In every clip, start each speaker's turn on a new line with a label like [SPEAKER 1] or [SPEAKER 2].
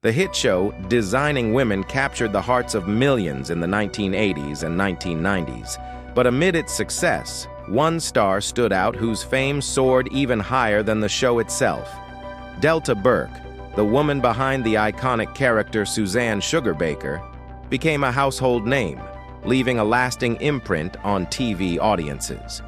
[SPEAKER 1] The hit show Designing Women captured the hearts of millions in the 1980s and 1990s. But amid its success, one star stood out whose fame soared even higher than the show itself. Delta Burke, the woman behind the iconic character Suzanne Sugarbaker, became a household name, leaving a lasting imprint on TV audiences.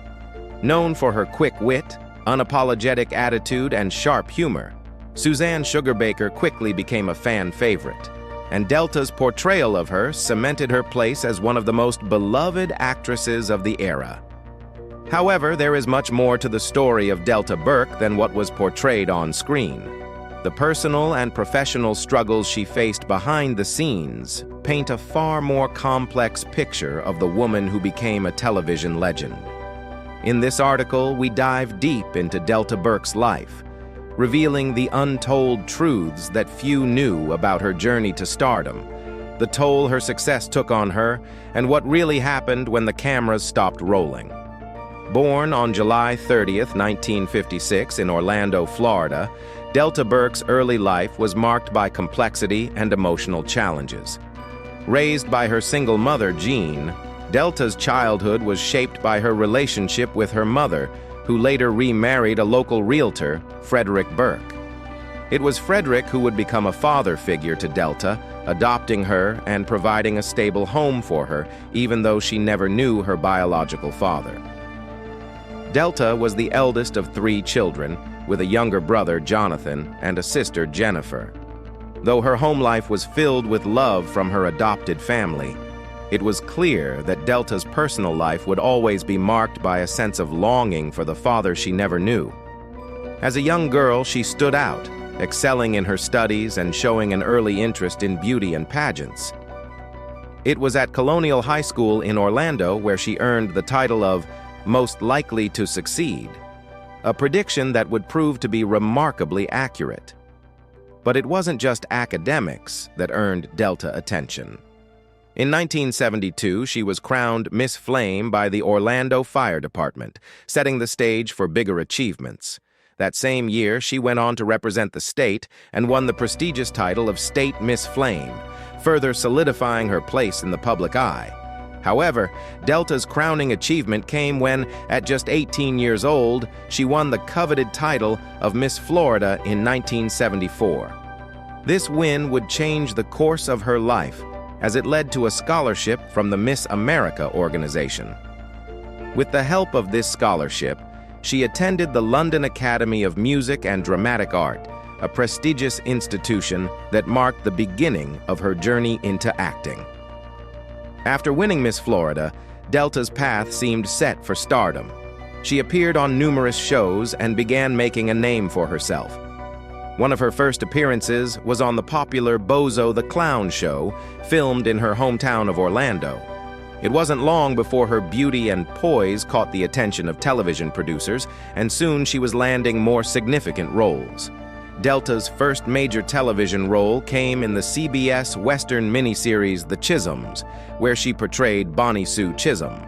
[SPEAKER 1] Known for her quick wit, unapologetic attitude, and sharp humor, Suzanne Sugarbaker quickly became a fan favorite, and Delta's portrayal of her cemented her place as one of the most beloved actresses of the era. However, there is much more to the story of Delta Burke than what was portrayed on screen. The personal and professional struggles she faced behind the scenes paint a far more complex picture of the woman who became a television legend. In this article, we dive deep into Delta Burke's life, revealing the untold truths that few knew about her journey to stardom, the toll her success took on her, and what really happened when the cameras stopped rolling. Born on July 30th, 1956 in Orlando, Florida, Delta Burke's early life was marked by complexity and emotional challenges. Raised by her single mother, Jean, Delta's childhood was shaped by her relationship with her mother, who later remarried a local realtor, Frederick Burke. It was Frederick who would become a father figure to Delta, adopting her and providing a stable home for her, even though she never knew her biological father. Delta was the eldest of 3 children, with a younger brother, Jonathan, and a sister, Jennifer. Though her home life was filled with love from her adopted family, it was clear that Delta's personal life would always be marked by a sense of longing for the father she never knew. As a young girl, she stood out, excelling in her studies and showing an early interest in beauty and pageants. It was at Colonial High School in Orlando where she earned the title of Most Likely to Succeed, a prediction that would prove to be remarkably accurate. But it wasn't just academics that earned Delta attention. In 1972, she was crowned Miss Flame by the Orlando Fire Department, setting the stage for bigger achievements. That same year, she went on to represent the state and won the prestigious title of State Miss Flame, further solidifying her place in the public eye. However, Delta's crowning achievement came when, at just 18 years old, she won the coveted title of Miss Florida in 1974. This win would change the course of her life, as it led to a scholarship from the Miss America organization. With the help of this scholarship, she attended the London Academy of Music and Dramatic Art, a prestigious institution that marked the beginning of her journey into acting. After winning Miss Florida, Delta's path seemed set for stardom. She appeared on numerous shows and began making a name for herself. One of her first appearances was on the popular Bozo the Clown show, filmed in her hometown of Orlando. It wasn't long before her beauty and poise caught the attention of television producers, and soon she was landing more significant roles. Delta's first major television role came in the CBS Western miniseries The Chisholms, where she portrayed Bonnie Sue Chisholm.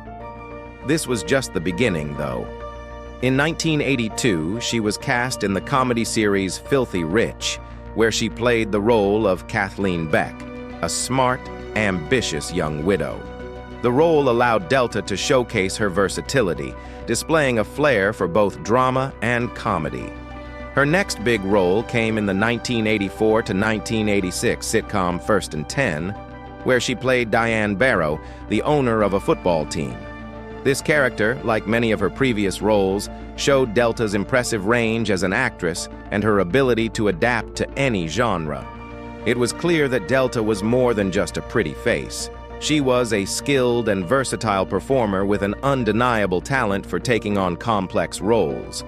[SPEAKER 1] This was just the beginning, though. In 1982, she was cast in the comedy series Filthy Rich, where she played the role of Kathleen Beck, a smart, ambitious young widow. The role allowed Delta to showcase her versatility, displaying a flair for both drama and comedy. Her next big role came in the 1984 to 1986 sitcom First and 10, where she played Diane Barrow, the owner of a football team. This character, like many of her previous roles, showed Delta's impressive range as an actress and her ability to adapt to any genre. It was clear that Delta was more than just a pretty face. She was a skilled and versatile performer with an undeniable talent for taking on complex roles.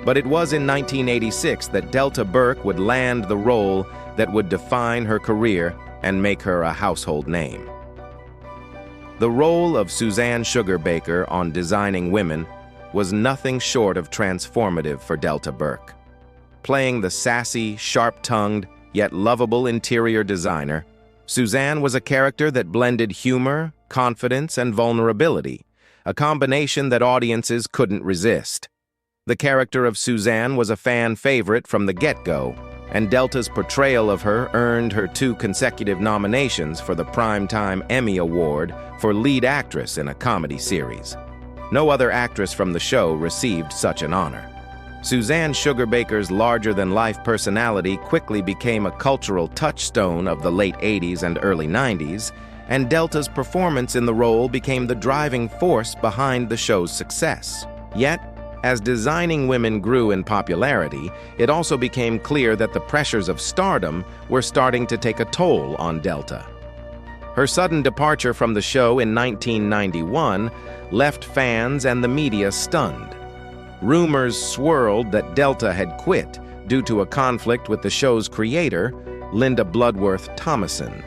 [SPEAKER 1] But it was in 1986 that Delta Burke would land the role that would define her career and make her a household name. The role of Suzanne Sugarbaker on Designing Women was nothing short of transformative for Delta Burke. Playing the sassy, sharp-tongued, yet lovable interior designer, Suzanne was a character that blended humor, confidence, and vulnerability, a combination that audiences couldn't resist. The character of Suzanne was a fan favorite from the get-go, and Delta's portrayal of her earned her 2 consecutive nominations for the Primetime Emmy Award for lead actress in a comedy series. No other actress from the show received such an honor. Suzanne Sugarbaker's larger-than-life personality quickly became a cultural touchstone of the late 80s and early 90s, and Delta's performance in the role became the driving force behind the show's success. Yet, as Designing Women grew in popularity, it also became clear that the pressures of stardom were starting to take a toll on Delta. Her sudden departure from the show in 1991 left fans and the media stunned. Rumors swirled that Delta had quit due to a conflict with the show's creator, Linda Bloodworth Thomason.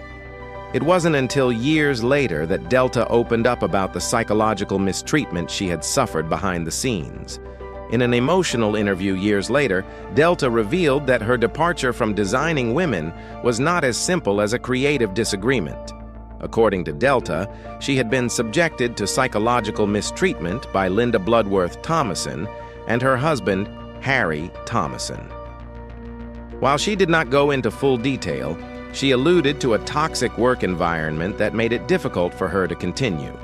[SPEAKER 1] It wasn't until years later that Delta opened up about the psychological mistreatment she had suffered behind the scenes. In an emotional interview years later, Delta revealed that her departure from Designing Women was not as simple as a creative disagreement. According to Delta, she had been subjected to psychological mistreatment by Linda Bloodworth Thomason and her husband, Harry Thomason. While she did not go into full detail, she alluded to a toxic work environment that made it difficult for her to continue.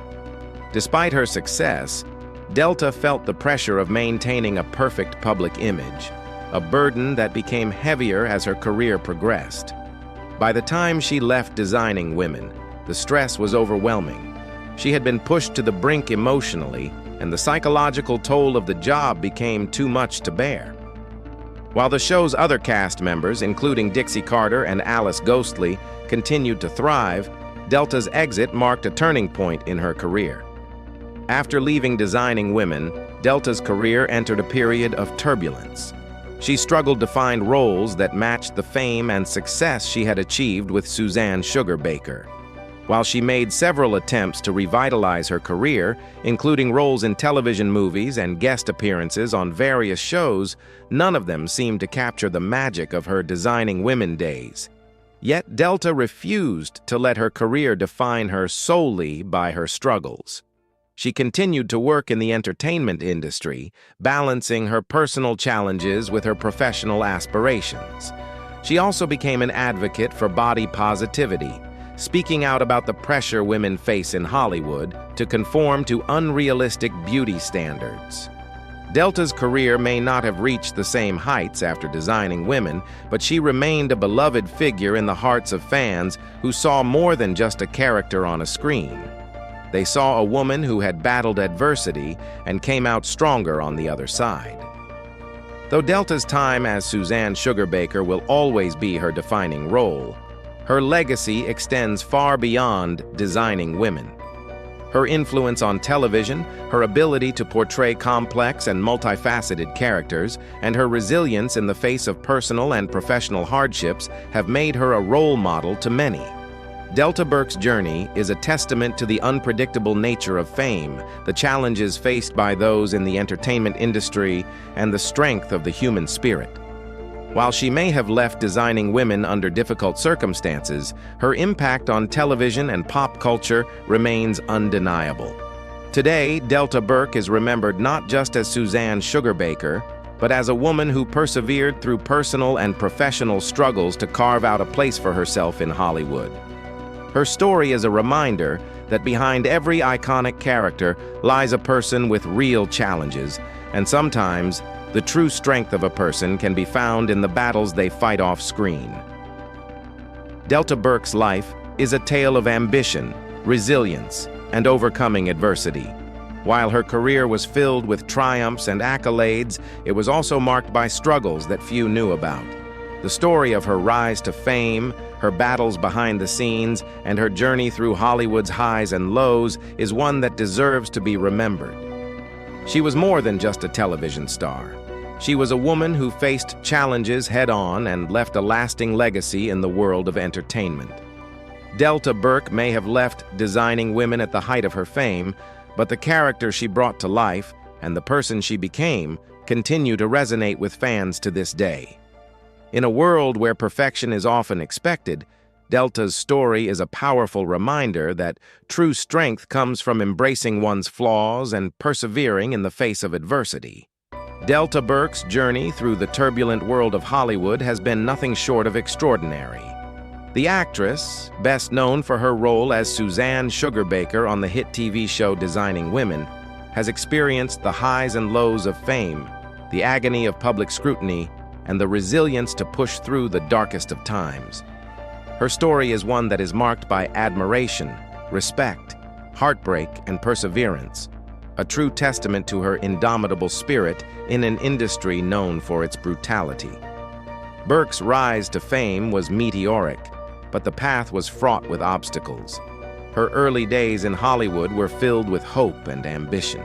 [SPEAKER 1] Despite her success, Delta felt the pressure of maintaining a perfect public image, a burden that became heavier as her career progressed. By the time she left Designing Women, the stress was overwhelming. She had been pushed to the brink emotionally, and the psychological toll of the job became too much to bear. While the show's other cast members, including Dixie Carter and Alice Ghostley, continued to thrive, Delta's exit marked a turning point in her career. After leaving Designing Women, Delta's career entered a period of turbulence. She struggled to find roles that matched the fame and success she had achieved with Suzanne Sugarbaker. While she made several attempts to revitalize her career, including roles in television movies and guest appearances on various shows, none of them seemed to capture the magic of her Designing Women days. Yet Delta refused to let her career define her solely by her struggles. She continued to work in the entertainment industry, balancing her personal challenges with her professional aspirations. She also became an advocate for body positivity, speaking out about the pressure women face in Hollywood to conform to unrealistic beauty standards. Delta's career may not have reached the same heights after Designing Women, but she remained a beloved figure in the hearts of fans who saw more than just a character on a screen. They saw a woman who had battled adversity and came out stronger on the other side. Though Delta's time as Suzanne Sugarbaker will always be her defining role, her legacy extends far beyond Designing Women. Her influence on television, her ability to portray complex and multifaceted characters, and her resilience in the face of personal and professional hardships have made her a role model to many. Delta Burke's journey is a testament to the unpredictable nature of fame, the challenges faced by those in the entertainment industry, and the strength of the human spirit. While she may have left Designing Women under difficult circumstances, her impact on television and pop culture remains undeniable. Today, Delta Burke is remembered not just as Suzanne Sugarbaker, but as a woman who persevered through personal and professional struggles to carve out a place for herself in Hollywood. Her story is a reminder that behind every iconic character lies a person with real challenges, and sometimes the true strength of a person can be found in the battles they fight off screen. Delta Burke's life is a tale of ambition, resilience, and overcoming adversity. While her career was filled with triumphs and accolades, it was also marked by struggles that few knew about. The story of her rise to fame, her battles behind the scenes, and her journey through Hollywood's highs and lows is one that deserves to be remembered. She was more than just a television star. She was a woman who faced challenges head-on and left a lasting legacy in the world of entertainment. Delta Burke may have left Designing Women at the height of her fame, but the character she brought to life and the person she became continue to resonate with fans to this day. In a world where perfection is often expected, Delta's story is a powerful reminder that true strength comes from embracing one's flaws and persevering in the face of adversity. Delta Burke's journey through the turbulent world of Hollywood has been nothing short of extraordinary. The actress, best known for her role as Suzanne Sugarbaker on the hit TV show Designing Women, has experienced the highs and lows of fame, the agony of public scrutiny, and the resilience to push through the darkest of times. Her story is one that is marked by admiration, respect, heartbreak, and perseverance, a true testament to her indomitable spirit in an industry known for its brutality. Burke's rise to fame was meteoric, but the path was fraught with obstacles. Her early days in Hollywood were filled with hope and ambition.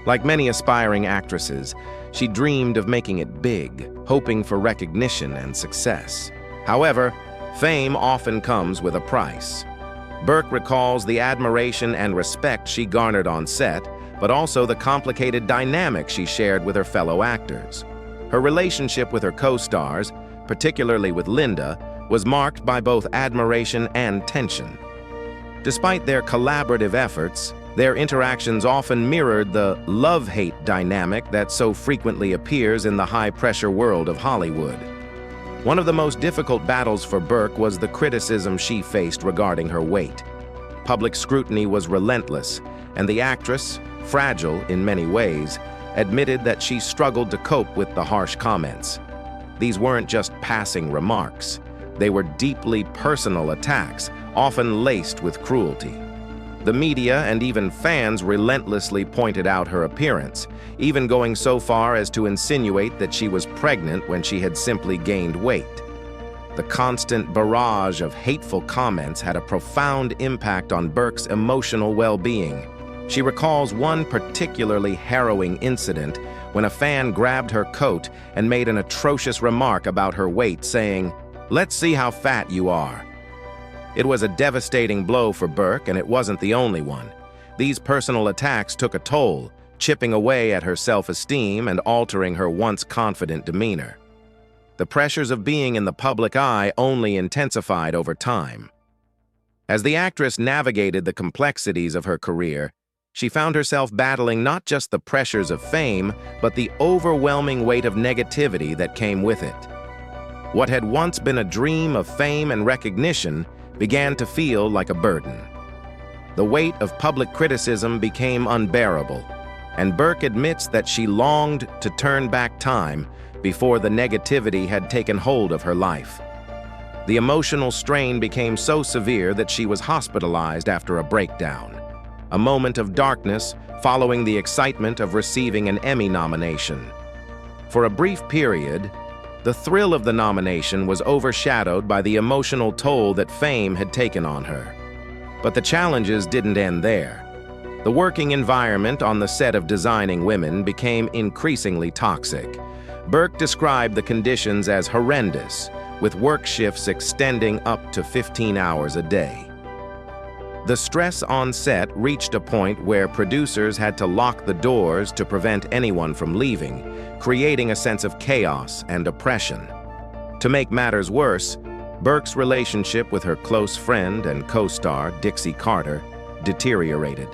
[SPEAKER 1] Like many aspiring actresses, she dreamed of making it big, hoping for recognition and success. However, fame often comes with a price. Burke recalls the admiration and respect she garnered on set, but also the complicated dynamic she shared with her fellow actors. Her relationship with her co-stars, particularly with Linda, was marked by both admiration and tension. Despite their collaborative efforts, their interactions often mirrored the love-hate dynamic that so frequently appears in the high-pressure world of Hollywood. One of the most difficult battles for Burke was the criticism she faced regarding her weight. Public scrutiny was relentless, and the actress, fragile in many ways, admitted that she struggled to cope with the harsh comments. These weren't just passing remarks. They were deeply personal attacks, often laced with cruelty. The media and even fans relentlessly pointed out her appearance, even going so far as to insinuate that she was pregnant when she had simply gained weight. The constant barrage of hateful comments had a profound impact on Burke's emotional well-being. She recalls one particularly harrowing incident when a fan grabbed her coat and made an atrocious remark about her weight, saying, "Let's see how fat you are." It was a devastating blow for Burke, and it wasn't the only one. These personal attacks took a toll, chipping away at her self-esteem and altering her once confident demeanor. The pressures of being in the public eye only intensified over time. As the actress navigated the complexities of her career, she found herself battling not just the pressures of fame, but the overwhelming weight of negativity that came with it. What had once been a dream of fame and recognition began to feel like a burden. The weight of public criticism became unbearable, and Burke admits that she longed to turn back time before the negativity had taken hold of her life. The emotional strain became so severe that she was hospitalized after a breakdown, a moment of darkness following the excitement of receiving an Emmy nomination. For a brief period, the thrill of the nomination was overshadowed by the emotional toll that fame had taken on her. But the challenges didn't end there. The working environment on the set of Designing Women became increasingly toxic. Burke described the conditions as horrendous, with work shifts extending up to 15 hours a day. The stress on set reached a point where producers had to lock the doors to prevent anyone from leaving, creating a sense of chaos and oppression. To make matters worse, Burke's relationship with her close friend and co-star, Dixie Carter, deteriorated.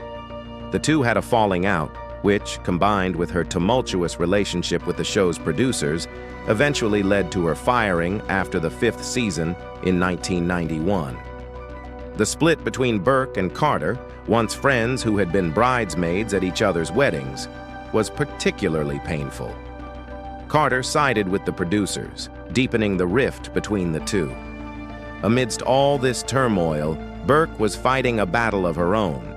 [SPEAKER 1] The two had a falling out, which, combined with her tumultuous relationship with the show's producers, eventually led to her firing after the 5th season in 1991. The split between Burke and Carter, once friends who had been bridesmaids at each other's weddings, was particularly painful. Carter sided with the producers, deepening the rift between the two. Amidst all this turmoil, Burke was fighting a battle of her own.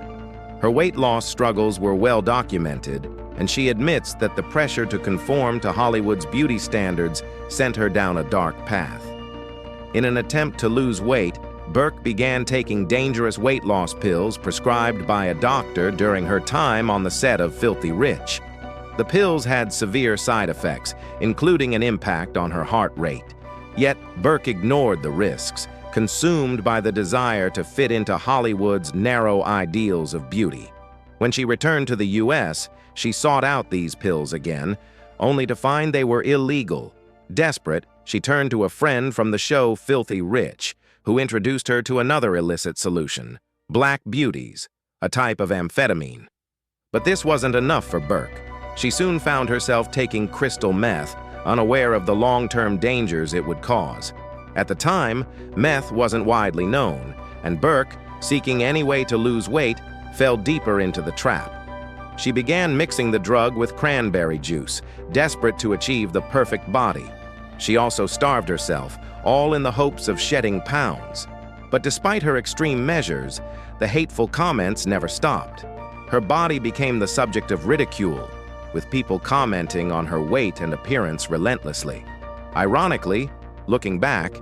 [SPEAKER 1] Her weight loss struggles were well documented, and she admits that the pressure to conform to Hollywood's beauty standards sent her down a dark path. In an attempt to lose weight, Burke began taking dangerous weight loss pills prescribed by a doctor during her time on the set of Filthy Rich. The pills had severe side effects, including an impact on her heart rate. Yet Burke ignored the risks, consumed by the desire to fit into Hollywood's narrow ideals of beauty. When she returned to the U.S., she sought out these pills again, only to find they were illegal. Desperate, she turned to a friend from the show Filthy Rich, who introduced her to another illicit solution, Black Beauties, a type of amphetamine. But this wasn't enough for Burke. She soon found herself taking crystal meth, unaware of the long-term dangers it would cause. At the time, meth wasn't widely known, and Burke, seeking any way to lose weight, fell deeper into the trap. She began mixing the drug with cranberry juice, desperate to achieve the perfect body. She also starved herself, all in the hopes of shedding pounds. But despite her extreme measures, the hateful comments never stopped. Her body became the subject of ridicule, with people commenting on her weight and appearance relentlessly. Ironically, looking back,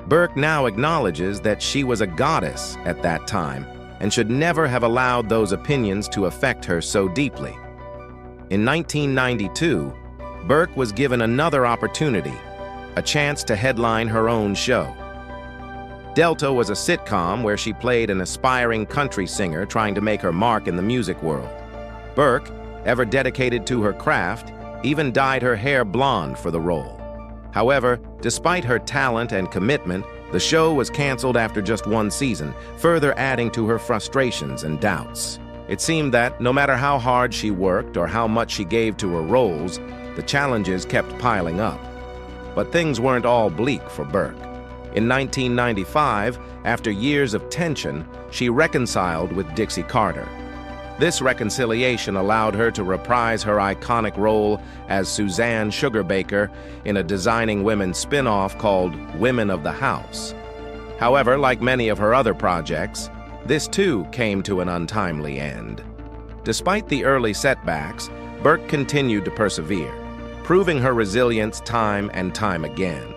[SPEAKER 1] Burke now acknowledges that she was a goddess at that time and should never have allowed those opinions to affect her so deeply. In 1992, Burke was given another opportunity, a chance to headline her own show. Delta was a sitcom where she played an aspiring country singer trying to make her mark in the music world. Burke, ever dedicated to her craft, even dyed her hair blonde for the role. However, despite her talent and commitment, the show was canceled after just one season, further adding to her frustrations and doubts. It seemed that no matter how hard she worked or how much she gave to her roles, the challenges kept piling up. But things weren't all bleak for Burke. In 1995, after years of tension, she reconciled with Dixie Carter. This reconciliation allowed her to reprise her iconic role as Suzanne Sugarbaker in a Designing Women spin-off called Women of the House. However, like many of her other projects, this too came to an untimely end. Despite the early setbacks, Burke continued to persevere, proving her resilience time and time again.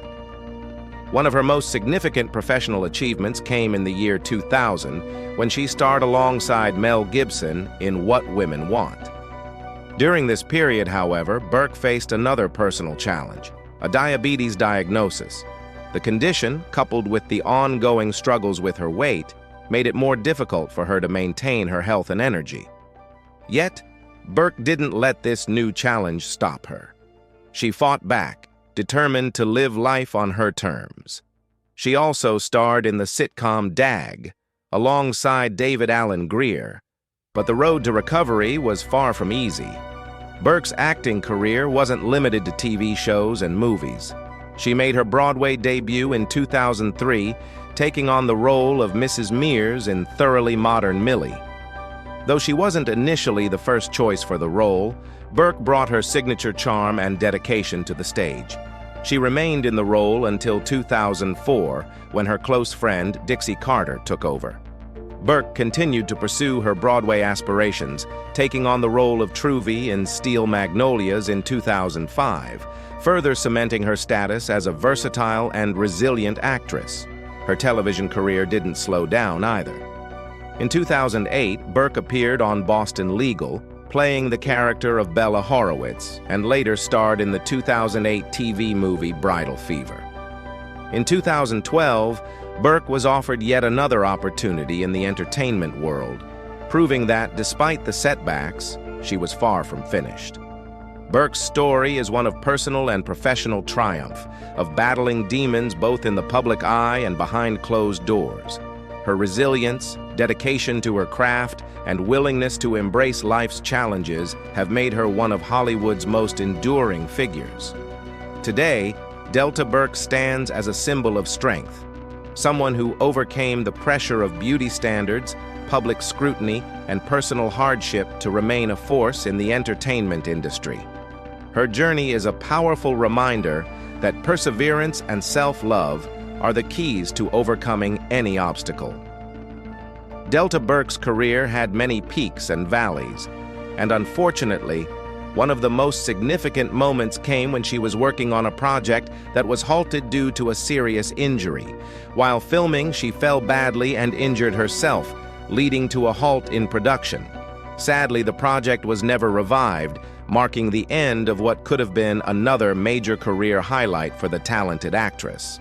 [SPEAKER 1] One of her most significant professional achievements came in the year 2000 when she starred alongside Mel Gibson in What Women Want. During this period, however, Burke faced another personal challenge, a diabetes diagnosis. The condition, coupled with the ongoing struggles with her weight, made it more difficult for her to maintain her health and energy. Yet, Burke didn't let this new challenge stop her. She fought back, determined to live life on her terms. She also starred in the sitcom Dag, alongside David Alan Grier, but the road to recovery was far from easy. Burke's acting career wasn't limited to TV shows and movies. She made her Broadway debut in 2003, taking on the role of Mrs. Mears in Thoroughly Modern Millie. Though she wasn't initially the first choice for the role, Burke brought her signature charm and dedication to the stage. She remained in the role until 2004, when her close friend Dixie Carter took over. Burke continued to pursue her Broadway aspirations, taking on the role of Truvy in Steel Magnolias in 2005, further cementing her status as a versatile and resilient actress. Her television career didn't slow down either. In 2008, Burke appeared on Boston Legal, playing the character of Bella Horowitz, and later starred in the 2008 TV movie Bridal Fever. In 2012, Burke was offered yet another opportunity in the entertainment world, proving that, despite the setbacks, she was far from finished. Burke's story is one of personal and professional triumph, of battling demons both in the public eye and behind closed doors. Her resilience, dedication to her craft, and willingness to embrace life's challenges have made her one of Hollywood's most enduring figures. Today, Delta Burke stands as a symbol of strength, someone who overcame the pressure of beauty standards, public scrutiny, and personal hardship to remain a force in the entertainment industry. Her journey is a powerful reminder that perseverance and self-love are the keys to overcoming any obstacle. Delta Burke's career had many peaks and valleys, and unfortunately, one of the most significant moments came when she was working on a project that was halted due to a serious injury. While filming, she fell badly and injured herself, leading to a halt in production. Sadly, the project was never revived, marking the end of what could have been another major career highlight for the talented actress.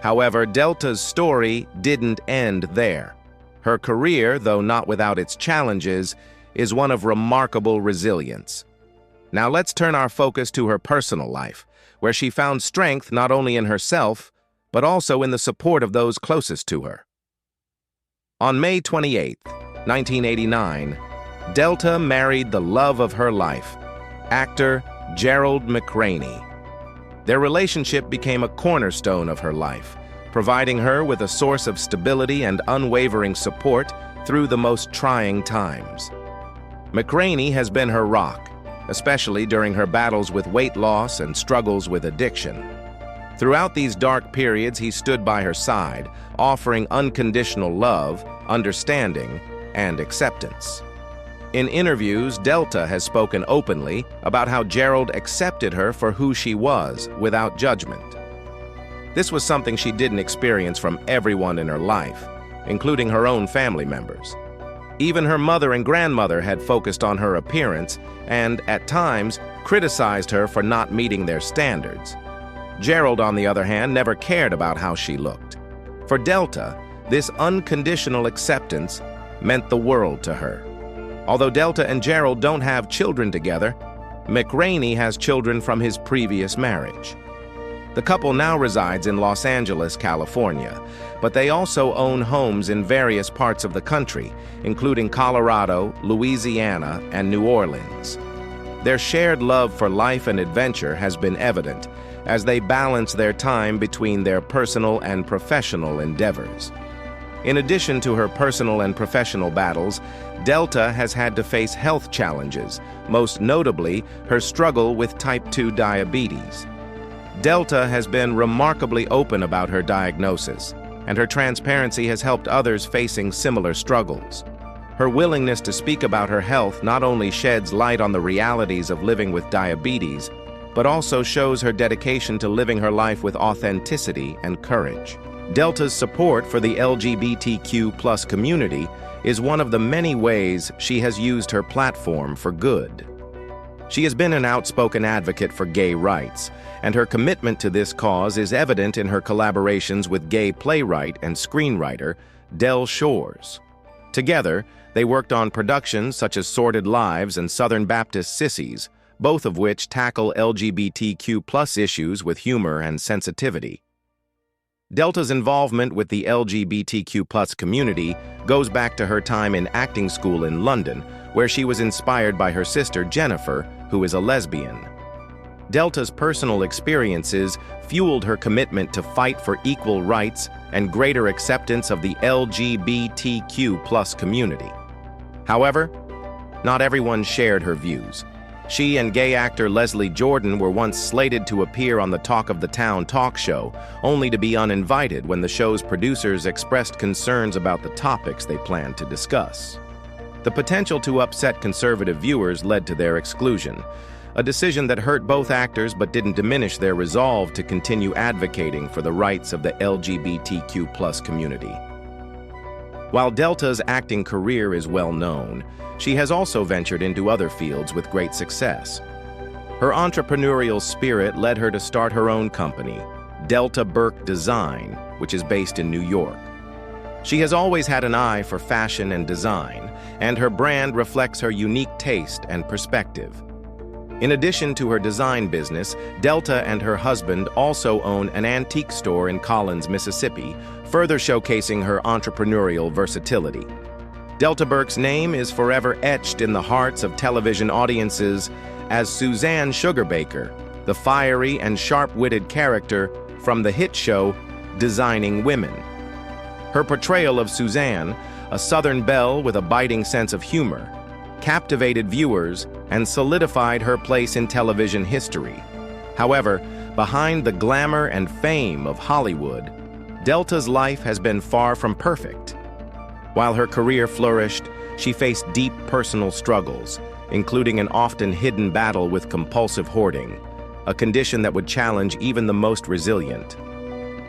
[SPEAKER 1] However, Delta's story didn't end there. Her career, though not without its challenges, is one of remarkable resilience. Now let's turn our focus to her personal life, where she found strength not only in herself, but also in the support of those closest to her. On May 28, 1989, Delta married the love of her life, actor Gerald McRaney. Their relationship became a cornerstone of her life, providing her with a source of stability and unwavering support through the most trying times. McRaney has been her rock, especially during her battles with weight loss and struggles with addiction. Throughout these dark periods, he stood by her side, offering unconditional love, understanding, and acceptance. In interviews, Delta has spoken openly about how Gerald accepted her for who she was, without judgment. This was something she didn't experience from everyone in her life, including her own family members. Even her mother and grandmother had focused on her appearance and, at times, criticized her for not meeting their standards. Gerald, on the other hand, never cared about how she looked. For Delta, this unconditional acceptance meant the world to her. Although Delta and Gerald don't have children together, McRaney has children from his previous marriage. The couple now resides in Los Angeles, California, but they also own homes in various parts of the country, including Colorado, Louisiana, and New Orleans. Their shared love for life and adventure has been evident as they balance their time between their personal and professional endeavors. In addition to her personal and professional battles, Delta has had to face health challenges, most notably her struggle with type 2 diabetes. Delta has been remarkably open about her diagnosis, and her transparency has helped others facing similar struggles. Her willingness to speak about her health not only sheds light on the realities of living with diabetes, but also shows her dedication to living her life with authenticity and courage. Delta's support for the LGBTQ+ community is one of the many ways she has used her platform for good. She has been an outspoken advocate for gay rights, and her commitment to this cause is evident in her collaborations with gay playwright and screenwriter Del Shores. Together, they worked on productions such as Sordid Lives and Southern Baptist Sissies, both of which tackle LGBTQ+ issues with humor and sensitivity. Delta's involvement with the LGBTQ+ community goes back to her time in acting school in London, where she was inspired by her sister Jennifer, who is a lesbian. Delta's personal experiences fueled her commitment to fight for equal rights and greater acceptance of the LGBTQ+ community. However, not everyone shared her views. She and gay actor Leslie Jordan were once slated to appear on the Talk of the Town talk show, only to be uninvited when the show's producers expressed concerns about the topics they planned to discuss. The potential to upset conservative viewers led to their exclusion, a decision that hurt both actors but didn't diminish their resolve to continue advocating for the rights of the LGBTQ+ community. While Delta's acting career is well known, she has also ventured into other fields with great success. Her entrepreneurial spirit led her to start her own company, Delta Burke Design, which is based in New York. She has always had an eye for fashion and design, and her brand reflects her unique taste and perspective. In addition to her design business, Delta and her husband also own an antique store in Collins, Mississippi, further showcasing her entrepreneurial versatility. Delta Burke's name is forever etched in the hearts of television audiences as Suzanne Sugarbaker, the fiery and sharp-witted character from the hit show Designing Women. Her portrayal of Suzanne, a Southern belle with a biting sense of humor, captivated viewers and solidified her place in television history. However, behind the glamour and fame of Hollywood, Delta's life has been far from perfect. While her career flourished, she faced deep personal struggles, including an often hidden battle with compulsive hoarding, a condition that would challenge even the most resilient.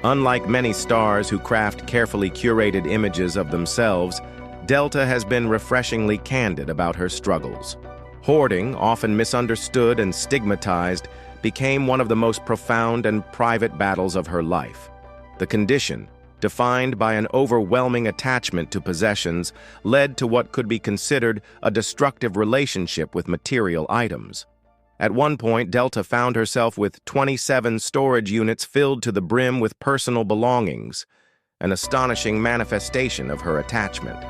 [SPEAKER 1] Unlike many stars who craft carefully curated images of themselves, Delta has been refreshingly candid about her struggles. Hoarding, often misunderstood and stigmatized, became one of the most profound and private battles of her life. The condition, defined by an overwhelming attachment to possessions, led to what could be considered a destructive relationship with material items. At one point, Delta found herself with 27 storage units filled to the brim with personal belongings, an astonishing manifestation of her attachment.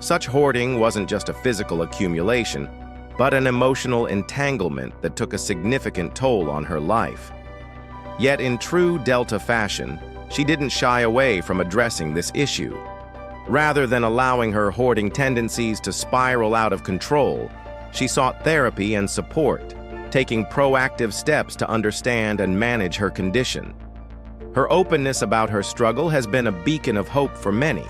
[SPEAKER 1] Such hoarding wasn't just a physical accumulation, but an emotional entanglement that took a significant toll on her life. Yet in true Delta fashion, she didn't shy away from addressing this issue. Rather than allowing her hoarding tendencies to spiral out of control, she sought therapy and support, taking proactive steps to understand and manage her condition. Her openness about her struggle has been a beacon of hope for many,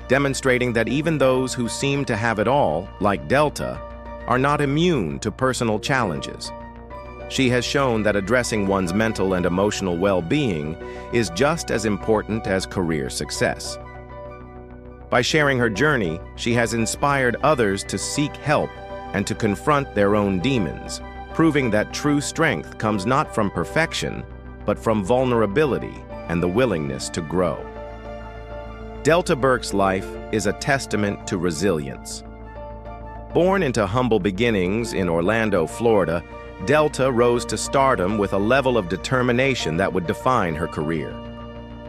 [SPEAKER 1] demonstrating that even those who seem to have it all, like Delta, are not immune to personal challenges. She has shown that addressing one's mental and emotional well-being is just as important as career success. By sharing her journey, she has inspired others to seek help and to confront their own demons, proving that true strength comes not from perfection, but from vulnerability and the willingness to grow. Delta Burke's life is a testament to resilience. Born into humble beginnings in Orlando, Florida, Delta rose to stardom with a level of determination that would define her career.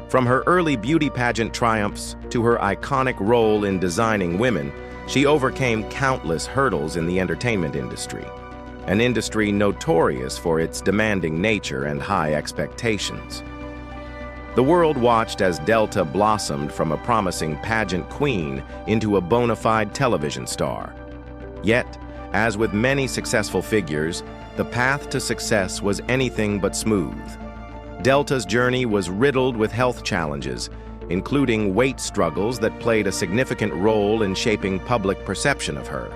[SPEAKER 1] From her early beauty pageant triumphs to her iconic role in designing women, she overcame countless hurdles in the entertainment industry, an industry notorious for its demanding nature and high expectations. The world watched as Delta blossomed from a promising pageant queen into a bona fide television star. Yet, as with many successful figures, the path to success was anything but smooth. Delta's journey was riddled with health challenges, including weight struggles that played a significant role in shaping public perception of her.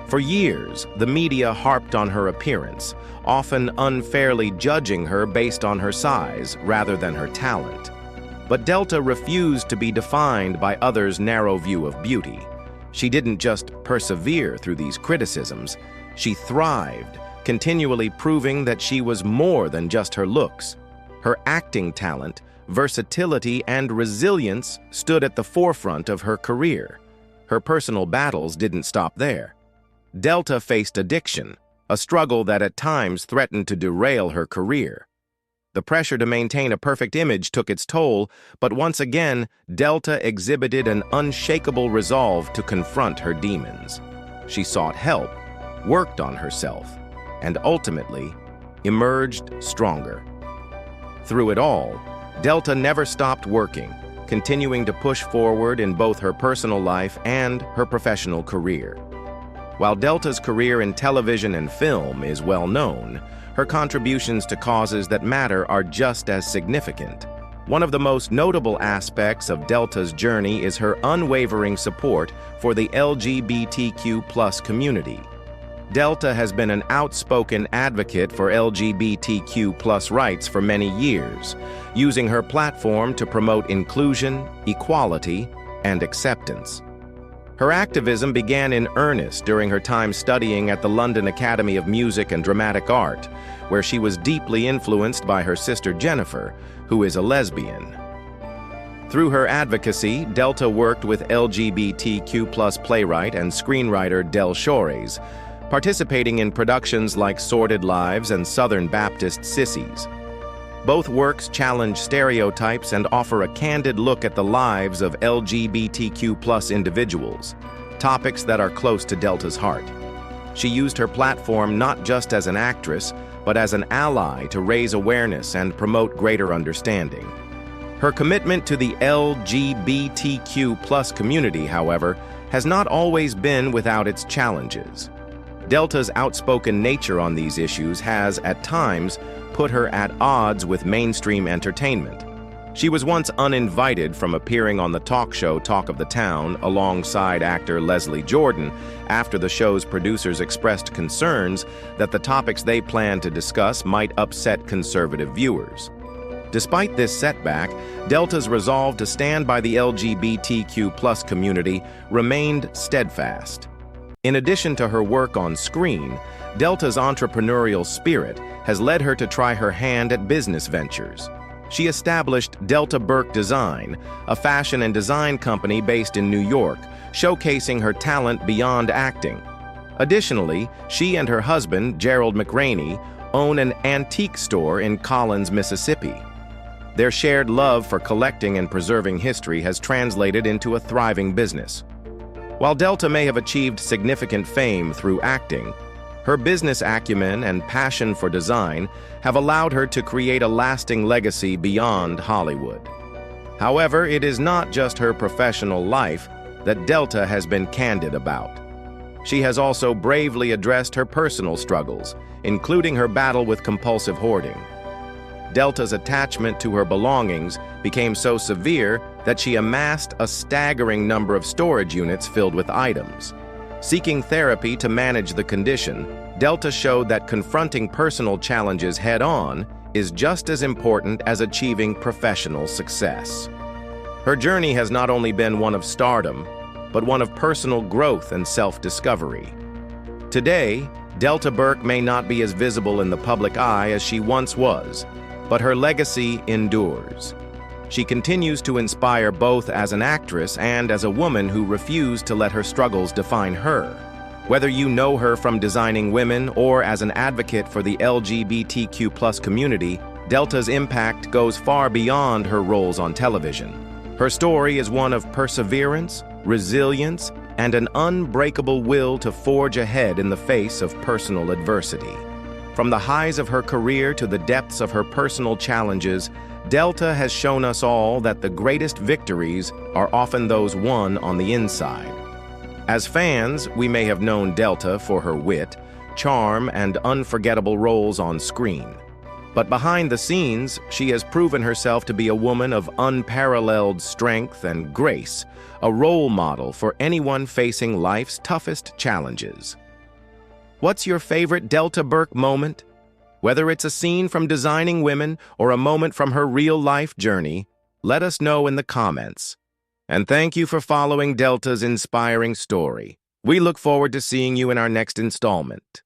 [SPEAKER 1] For years, the media harped on her appearance, often unfairly judging her based on her size rather than her talent. But Delta refused to be defined by others' narrow view of beauty. She didn't just persevere through these criticisms, she thrived, continually proving that she was more than just her looks. Her acting talent, versatility, and resilience stood at the forefront of her career. Her personal battles didn't stop there. Delta faced addiction, a struggle that at times threatened to derail her career. The pressure to maintain a perfect image took its toll, but once again, Delta exhibited an unshakable resolve to confront her demons. She sought help, worked on herself, and ultimately emerged stronger. Through it all, Delta never stopped working, continuing to push forward in both her personal life and her professional career. While Delta's career in television and film is well known, her contributions to causes that matter are just as significant. One of the most notable aspects of Delta's journey is her unwavering support for the LGBTQ+ community. Delta has been an outspoken advocate for LGBTQ+ rights for many years, using her platform to promote inclusion, equality, and acceptance. Her activism began in earnest during her time studying at the London Academy of Music and Dramatic Art, where she was deeply influenced by her sister Jennifer, who is a lesbian. Through her advocacy, Delta worked with LGBTQ+ playwright and screenwriter Del Shores, participating in productions like Sordid Lives and Southern Baptist Sissies. Both works challenge stereotypes and offer a candid look at the lives of LGBTQ+ individuals, topics that are close to Delta's heart. She used her platform not just as an actress, but as an ally to raise awareness and promote greater understanding. Her commitment to the LGBTQ+ community, however, has not always been without its challenges. Delta's outspoken nature on these issues has, at times, put her at odds with mainstream entertainment. She was once uninvited from appearing on the talk show Talk of the Town alongside actor Leslie Jordan after the show's producers expressed concerns that the topics they planned to discuss might upset conservative viewers. Despite this setback, Delta's resolve to stand by the LGBTQ+ community remained steadfast. In addition to her work on screen, Delta's entrepreneurial spirit has led her to try her hand at business ventures. She established Delta Burke Design, a fashion and design company based in New York, showcasing her talent beyond acting. Additionally, she and her husband, Gerald McRaney, own an antique store in Collins, Mississippi. Their shared love for collecting and preserving history has translated into a thriving business. While Delta may have achieved significant fame through acting, Her business acumen and passion for design have allowed her to create a lasting legacy beyond Hollywood. However, it is not just her professional life that Delta has been candid about. She has also bravely addressed her personal struggles, including her battle with compulsive hoarding. Delta's attachment to her belongings became so severe that she amassed a staggering number of storage units filled with items. Seeking therapy to manage the condition, Delta showed that confronting personal challenges head-on is just as important as achieving professional success. Her journey has not only been one of stardom, but one of personal growth and self-discovery. Today, Delta Burke may not be as visible in the public eye as she once was, but her legacy endures. She continues to inspire both as an actress and as a woman who refused to let her struggles define her. Whether you know her from designing women or as an advocate for the LGBTQ+ community, Delta's impact goes far beyond her roles on television. Her story is one of perseverance, resilience, and an unbreakable will to forge ahead in the face of personal adversity. From the highs of her career to the depths of her personal challenges, Delta has shown us all that the greatest victories are often those won on the inside. As fans, we may have known Delta for her wit, charm, and unforgettable roles on screen. But behind the scenes, she has proven herself to be a woman of unparalleled strength and grace, a role model for anyone facing life's toughest challenges. What's your favorite Delta Burke moment? Whether it's a scene from Designing Women or a moment from her real-life journey, let us know in the comments. And thank you for following Delta's inspiring story. We look forward to seeing you in our next installment.